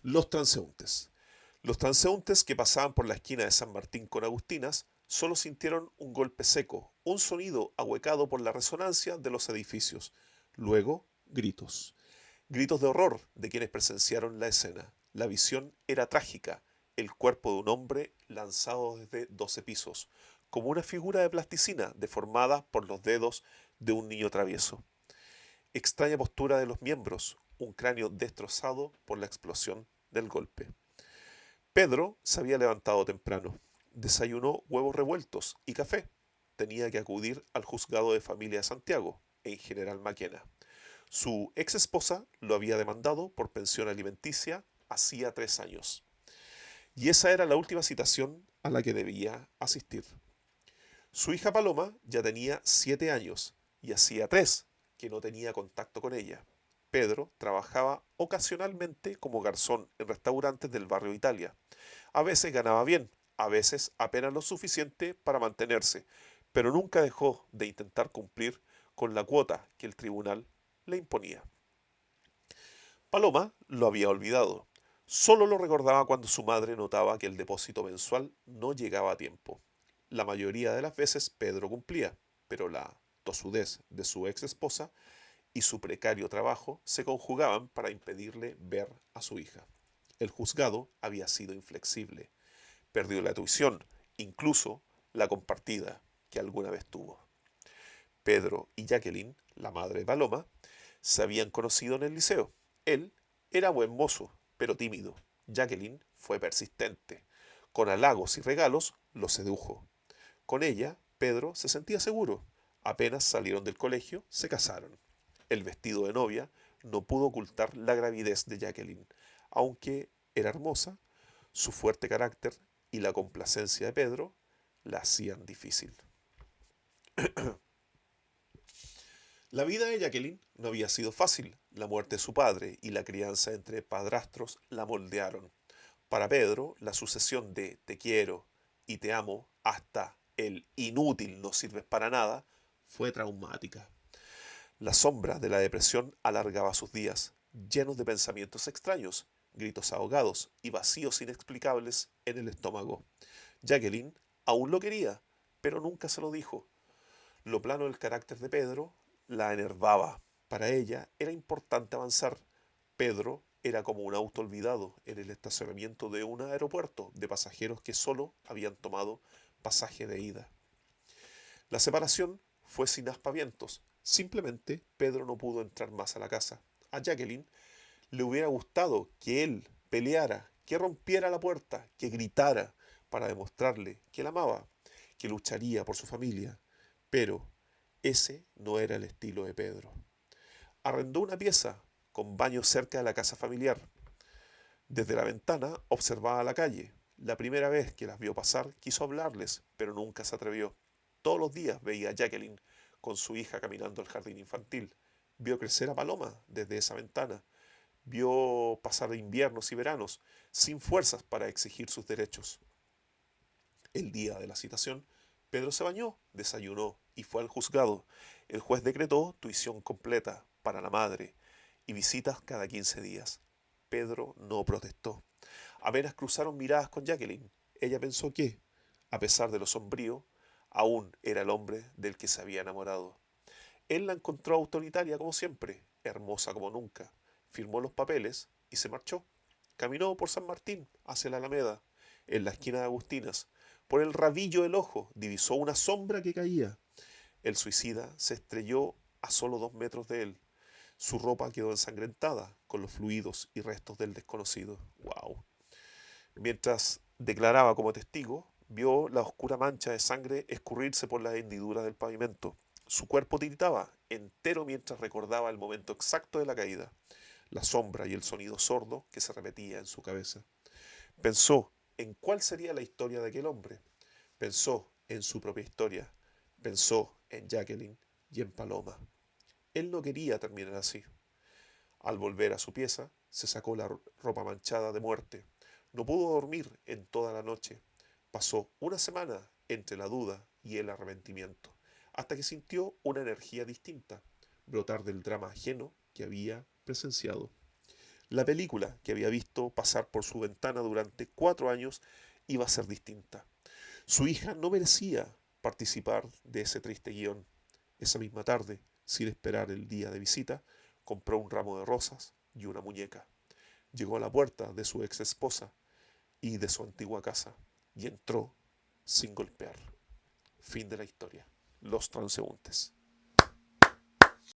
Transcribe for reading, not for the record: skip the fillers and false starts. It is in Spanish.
Los transeúntes. Los transeúntes que pasaban por la esquina de San Martín con Agustinas solo sintieron un golpe seco, un sonido ahuecado por la resonancia de los edificios. Luego, gritos. Gritos de horror de quienes presenciaron la escena. La visión era trágica. El cuerpo de un hombre lanzado desde 12 pisos, como una figura de plasticina deformada por los dedos de un niño travieso. Extraña postura de los miembros, un cráneo destrozado por la explosión del golpe. Pedro se había levantado temprano. Desayunó huevos revueltos y café. Tenía que acudir al juzgado de familia de Santiago, en General Maquena. Su ex esposa lo había demandado por pensión alimenticia hacía 3 años. Y esa era la última citación a la que debía asistir. Su hija Paloma ya tenía 7 años y hacía 3 que no tenía contacto con ella. Pedro trabajaba ocasionalmente como garzón en restaurantes del barrio Italia. A veces ganaba bien, a veces apenas lo suficiente para mantenerse, pero nunca dejó de intentar cumplir con la cuota que el tribunal le imponía. Paloma lo había olvidado. Solo lo recordaba cuando su madre notaba que el depósito mensual no llegaba a tiempo. La mayoría de las veces Pedro cumplía, pero la tosudez de su ex esposa y su precario trabajo se conjugaban para impedirle ver a su hija. El juzgado había sido inflexible. Perdió la tuición, incluso la compartida que alguna vez tuvo. Pedro y Jacqueline, la madre de Paloma, se habían conocido en el liceo. Él era buen mozo, pero tímido. Jacqueline fue persistente. Con halagos y regalos lo sedujo. Con ella, Pedro se sentía seguro. Apenas salieron del colegio, se casaron. El vestido de novia no pudo ocultar la gravidez de Jacqueline. Aunque era hermosa, su fuerte carácter y la complacencia de Pedro la hacían difícil. La vida de Jacqueline no había sido fácil. La muerte de su padre y la crianza entre padrastros la moldearon. Para Pedro, la sucesión de te quiero y te amo hasta el inútil no sirves para nada fue traumática. La sombra de la depresión alargaba sus días, llenos de pensamientos extraños, gritos ahogados y vacíos inexplicables en el estómago. Jacqueline aún lo quería, pero nunca se lo dijo. Lo plano del carácter de Pedro la enervaba. Para ella era importante avanzar. Pedro era como un auto olvidado en el estacionamiento de un aeropuerto de pasajeros que solo habían tomado pasaje de ida. La separación fue sin aspavientos. Simplemente Pedro no pudo entrar más a la casa. A Jacqueline le hubiera gustado que él peleara, que rompiera la puerta, que gritara para demostrarle que la amaba, que lucharía por su familia. Pero ese no era el estilo de Pedro. Arrendó una pieza con baño cerca de la casa familiar. Desde la ventana observaba la calle. La primera vez que las vio pasar quiso hablarles, pero nunca se atrevió. Todos los días veía a Jacqueline con su hija caminando al jardín infantil. Vio crecer a Paloma desde esa ventana. Vio pasar inviernos y veranos sin fuerzas para exigir sus derechos. El día de la citación, Pedro se bañó, desayunó y fue al juzgado. El juez decretó tuición completa para la madre y visitas cada 15 días. Pedro no protestó. Apenas cruzaron miradas con Jacqueline. Ella pensó que, a pesar de lo sombrío, aún era el hombre del que se había enamorado. Él la encontró autoritaria como siempre, hermosa como nunca. Firmó los papeles y se marchó. Caminó por San Martín hacia la Alameda, en la esquina de Agustinas. Por el rabillo del ojo divisó una sombra que caía. El suicida se estrelló a solo 2 metros de él. Su ropa quedó ensangrentada con los fluidos y restos del desconocido. ¡Wow! Mientras declaraba como testigo, vio la oscura mancha de sangre escurrirse por las hendiduras del pavimento. Su cuerpo tiritaba, entero mientras recordaba el momento exacto de la caída, la sombra y el sonido sordo que se repetía en su cabeza. Pensó en cuál sería la historia de aquel hombre. Pensó en su propia historia. Pensó en Jacqueline y en Paloma. Él no quería terminar así. Al volver a su pieza, se sacó la ropa manchada de muerte. No pudo dormir en toda la noche. Pasó una semana entre la duda y el arrepentimiento, hasta que sintió una energía distinta brotar del drama ajeno que había presenciado. La película que había visto pasar por su ventana durante 4 años iba a ser distinta. Su hija no merecía participar de ese triste guión. Esa misma tarde, sin esperar el día de visita, compró un ramo de rosas y una muñeca. Llegó a la puerta de su ex esposa y de su antigua casa y entró sin golpear. Fin de la historia. Los transeúntes.